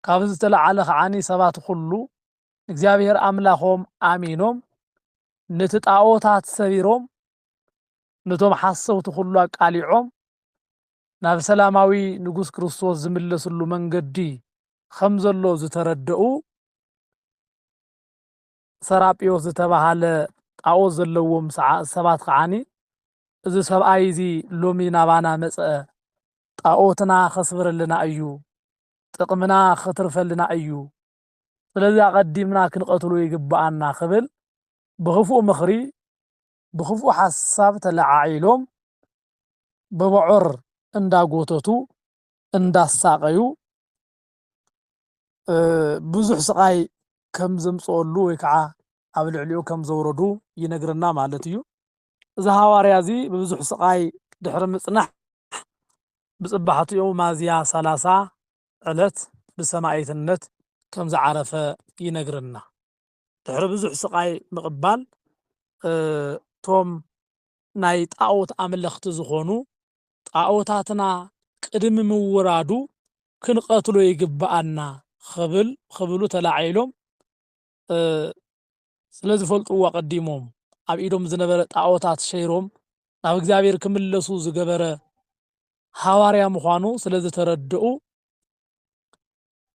ካብ ዝተለዓለ ኸዓኒ ሰባት ሁሉ እግዚኣብሔር ኣምላኾም ኣሚኖም ነቲ ጣዖታት ሰቢሮም ነቶም ሓሰውቲ ሁሉ ኣቃሊዖም ናብ ሰላማዊ ንጉስ ክርስቶስ ዝምለስሉ መንገዲ ከም ዘሎ ዝተረድኡ ሰራጵዮስ ዝተባሃለ ጣዖት ዘለዎም ሰባት ኸዓኒ እዚ ሰብኣይ እዚ ሎሚ ናባና መፅአ ጣዖትና ከስብረልና እዩ ጥቕምና ከተርፈልና እዩ ስለዚ ኣቐዲምና ክንቀትሎ ይግባአና ክብል ብኽፉእ ምኽሪ ብኽፉእ ሓሳብ ተለዓዒሎም ብብዑር እንዳጎተቱ እንዳሳቀዩ ብዙሕ ስቃይ ከም ዘምፅኦሉ ወይ ከዓ ኣብ ልዕሊኡ ከም ዘውረዱ ይነግረና ማለት እዩ። እዚ ሃዋርያ እዚ ብብዙሕ ስቃይ ድሕሪ ምጽናሕ ብጽባሕትኡ ሚያዝያ 30 ዕለት ብሰማዕትነት ከም ዝዓረፈ ይነግረና። ድሕሪ ብዙሕ ስቃይ ምቕባል ቶም ናይ ጣዖት ኣምለኽቲ ዝኾኑ ጣዖታትና ቅድሚ ምውራዱ ክንቀትሎ ይግባአና ክብሉ ተላዒሎም ስለ ዝፈልጥዎ ቀዲሞም ኣብ ኢዶም ዝነበረ ጣዖታት ሸይሮም ናብ እግዚኣብሔር ክምለሱ ዝገበረ ሃዋርያ ምዃኑ ስለ ዝተረድኡ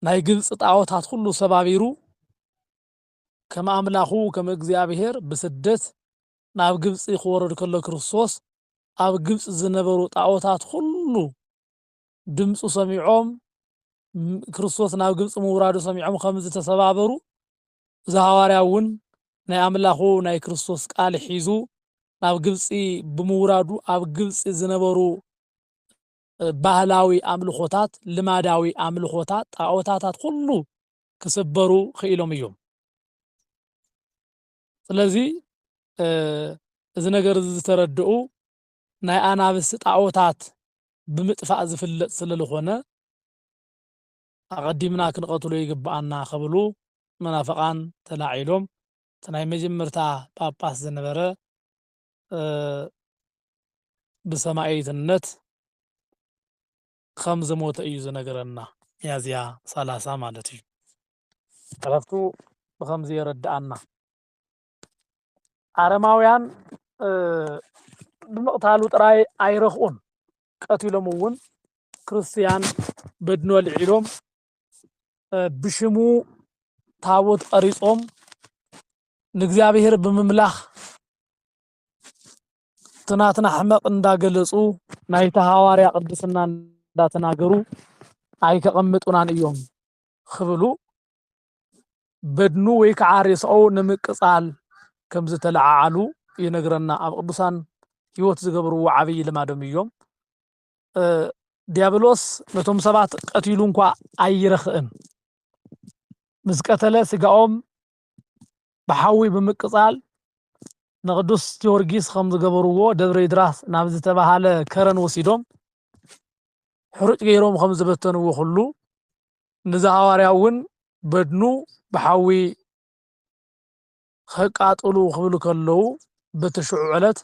ናይ ግብፂ ጣዖታት ሁሉ ሰባቢሩ ከም ኣምላኹ ከም እግዚኣብሔር ብስደት ናብ ግብፂ ክወረድ ከሎ ክርስቶስ ኣብ ግብፂ ዝነበሩ ጣዖታት ሁሉ ድምፁ ሰሚዖም ክርስቶስ ናብ ግብፂ ምውራዱ ሰሚዖም ከም ዝተሰባበሩ እዚ ሃዋርያ እውን ናይ ኣምላኹ ናይ ክርስቶስ ቃል ሒዙ ናብ ግብፂ ብምውራዱ ኣብ ግብፂ ዝነበሩ ባህላዊ ኣምልኾታት ልማዳዊ ኣምልኾታት ጣዖታታት ሁሉ ክስበሩ ክኢሎም እዮም። ስለዚ እዚ ነገር ዝተረድኡ ናይ ኣናብስቲ ጣዖታት ብምጥፋእ ዝፍለጥ ስለ ዝኾነ أقدمنا كنقتلو يقبأنا خبلو منافقان تلاعيلهم تناي مجمرتا باباس زنبرة بسماعية النت خمس موت أيوز نقرنا يازيا سلاسة مالتي عرفتو بخمس يرد عنا عرماويان بمقتالو تراي أيرخون قتلهم ون ክርስቲያን በድኖ ልዒሎም ብሽሙ ታቦት ቀሪጾም ንእግዚአብሔር ብምምላኽ ትናትና ሕመቕ እንዳገለጹ ናይታ ሐዋርያ ቅድስና እንዳተናገሩ ኣይከቐምጡናን እዮም ክብሉ በድኑ ወይ ከዓ ሬስኦ ንምቅጻል ከም ዝተለዓዓሉ ይነግረና። ኣብ ቅዱሳን ህይወት ዝገብርዎ ዓብይ ልማዶም እዮም። ዲያብሎስ ነቶም ሰባት ቀቲሉ እንኳ ኣይረኽእን ምስ ቀተለ ስጋኦም ብሓዊ ብምቅጻል ንቅዱስ ጊዮርጊስ ከም ዝገበርዎ ደብረ ይድራስ ናብ ዝተባሃለ ከረን ወሲዶም ሕሩጭ ገይሮም ከም ዝበተንዎ ኩሉ ንዛ ሐዋርያ እውን በድኑ ብሓዊ ከቃጥሉ ክብሉ ከለዉ በተሽዑ ዕለት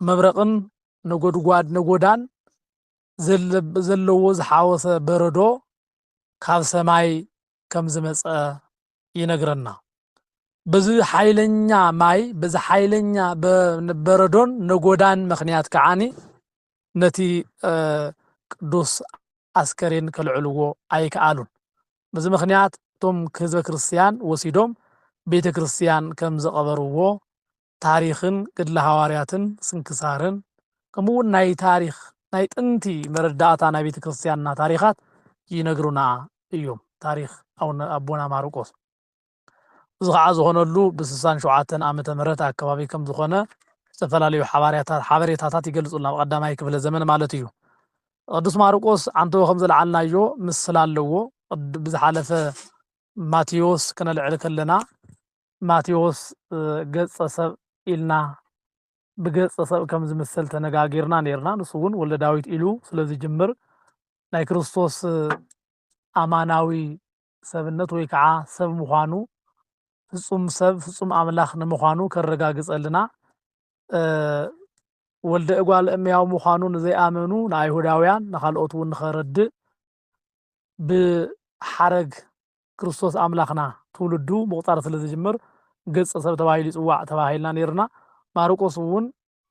መብረቕን ነጎድጓድ ነጎዳን ዘለዎ ዝሓወሰ በረዶ ካብ ሰማይ ከም ዝመፀ ይነግረና። በዚ ኃይለኛ ማይ በዚ ኃይለኛ በረዶን ነጎዳን ምክንያት ከዓኒ ነቲ ቅዱስ አስከሬን ከልዕልዎ ኣይከኣሉን። በዚ ምክንያት ቶም ህዝበ ክርስቲያን ወሲዶም ቤተ ክርስቲያን ከም ዘቀበርዎ ታሪኽን ገድለ ሐዋርያትን ስንክሳርን ከምኡውን ናይ ታሪኽ ናይ ጥንቲ መረዳእታ ናይ ቤተ ክርስቲያንና ታሪኻት ይነግሩና እዮም። ታሪኽ አቡና ማርቆስ እዚ ከዓ ዝኾነሉ ብ67 ዓመተ ምህረት አካባቢ ከም ዝኾነ ዝተፈላለዩ ሓበሬታታት ይገልጹልና በቀዳማይ ክፍለ ዘመን ማለት እዩ። ቅዱስ ማርቆስ አንተው ከም ዘለዓልናዮ ምስል ኣለዎ። ብዝሓለፈ ማቴዎስ ክነልዕል ከለና ማቴዎስ ገጸ ሰብ ኢልና ብገጸ ሰብ ከም ዝምሰል ተነጋጊርና ነርና። ንሱ እውን ወልደ ዳዊት ኢሉ ስለዚ ጅምር ናይ ክርስቶስ አማናዊ ሰብነት ወይ ከዓ ሰብ ምዃኑ ፍጹም ሰብ ፍጹም አምላኽ ንምዃኑ ከረጋግጸልና ወልደ እጓል እመያው ምዃኑ ንዘይኣመኑ ንኣይሁዳውያን ንኻልኦት እውን ንኸረድእ ብሓረግ ክርስቶስ አምላኽና ትውልዱ ምቁጣር ስለ ዝጅምር ገጸ ሰብ ተባሂሉ ይጽዋዕ ተባሂልና ነርና። ማርቆስ እውን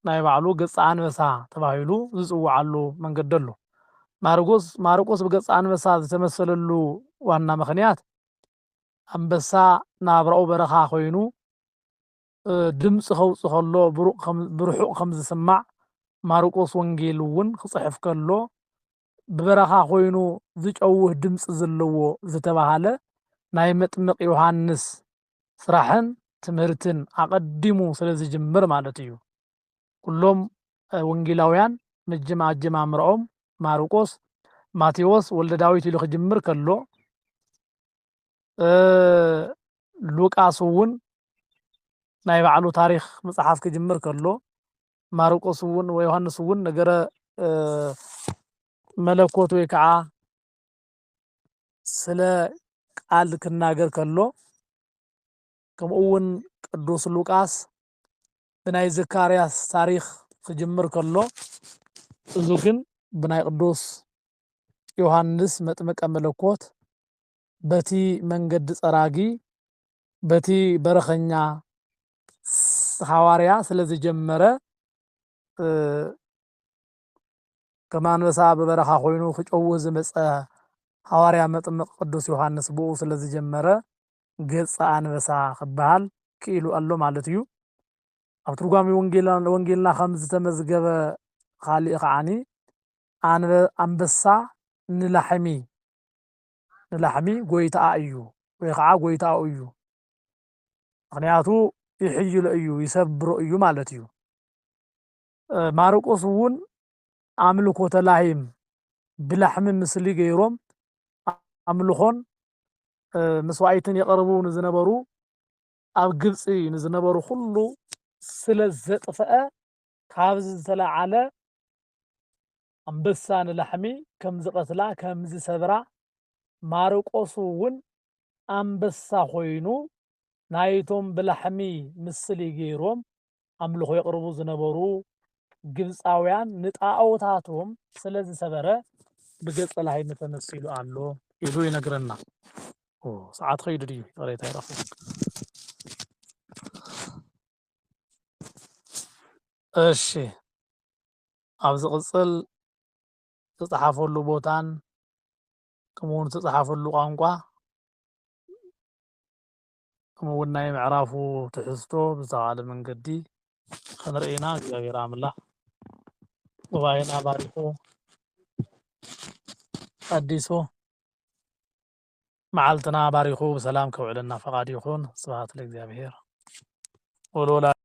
ናይ ባዕሉ ገጸ አንበሳ ተባሂሉ ዝጽዋዓሉ መንገዲ ኣሎ። ማርቆስ ብገጸ አንበሳ ዝተመሰለሉ ዋና ምክንያት አንበሳ ናብራኡ በረኻ ኮይኑ ድምፂ ከውፅእ ከሎ ብርሑቕ ከም ዝስማዕ ማርቆስ ወንጌል እውን ክጽሕፍ ከሎ ብበረኻ ኮይኑ ዝጨውህ ድምፂ ዘለዎ ዝተባሃለ ናይ መጥምቕ ዮሐንስ ስራሕን ትምህርትን አቀዲሙ ስለ ዝጅምር ማለት እዩ። ኩሎም ወንጌላውያን መጀማምርኦም ማርቆስ ማቴዎስ ወልደ ዳዊት ኢሉ ክጅምር ከሎ ሉቃስ እውን ናይ ባዕሉ ታሪኽ መጽሓፍ ክጅምር ከሎ ማርቆስ እውን ወዮሐንስ እውን ነገረ መለኮት ወይ ከዓ ስለ ቃል ክናገር ከሎ ከምኡ እውን ቅዱስ ሉቃስ ብናይ ዘካርያስ ታሪኽ ክጅምር ከሎ እዚ ግን ብናይ ቅዱስ ዮሐንስ መጥምቀ መለኮት በቲ መንገዲ ፀራጊ በቲ በረኸኛ ሐዋርያ ስለ ዝጀመረ ከማንበሳ በበረኻ ኮይኑ ክጨውህ ዝመፀ ሐዋርያ መጥምቅ ቅዱስ ዮሐንስ ብኡ ስለ ዝጀመረ ገጸ አንበሳ ክበሃል ክኢሉ ኣሎ ማለት እዩ። ኣብ ትርጓሜ ወንጌልና ከም ዝተመዝገበ ካሊእ ከዓኒ አንበሳ ንላሕሚ ጎይታኣ እዩ ወይ ከዓ ጎይታኡ እዩ። ምክንያቱ ይሕይሎ እዩ ይሰብሮ እዩ ማለት እዩ። ማርቆስ እውን አምልኮተ ላሂም ብላሕሚ ምስሊ ገይሮም አምልኾን መስዋዕትን የቀርቡ ንዝነበሩ ኣብ ግብፂ ንዝነበሩ ኩሉ ስለ ዘጥፍአ ካብዚ ዝተለዓለ አንበሳ ንላሕሚ ከም ዝቀትላ ከም ዝሰብራ ማርቆስ እውን አንበሳ ኮይኑ ናይቶም ብላሕሚ ምስሊ ገይሮም አምልኾ የቅርቡ ዝነበሩ ግብፃውያን ንጣዖታቶም ስለዝሰበረ ብገጸ ላህይነት ተመሲሉ አሎ ኢሉ ይነግረና። ሰዓት ኸይዱ ድዩ ቅሬታ ይረኽቡ። እሺ ኣብዚ ቅጽል ተጻሓፈሉ ቦታን ከምኡውን ተጻሓፈሉ ቋንቋ ከምኡውን ናይ ምዕራፉ ትሕዝቶ ብዝተኻለ መንገዲ ክንርኢና እግዚኣብሔር ኣምላኽ ጉባኤና ባሪኹ ቀዲሱ መዓልትና ባሪኹ ብሰላም ከውዕለና ፈቃዱ ይኹን። ስብሐት ለእግዚአብሔር ወለወላዲቱ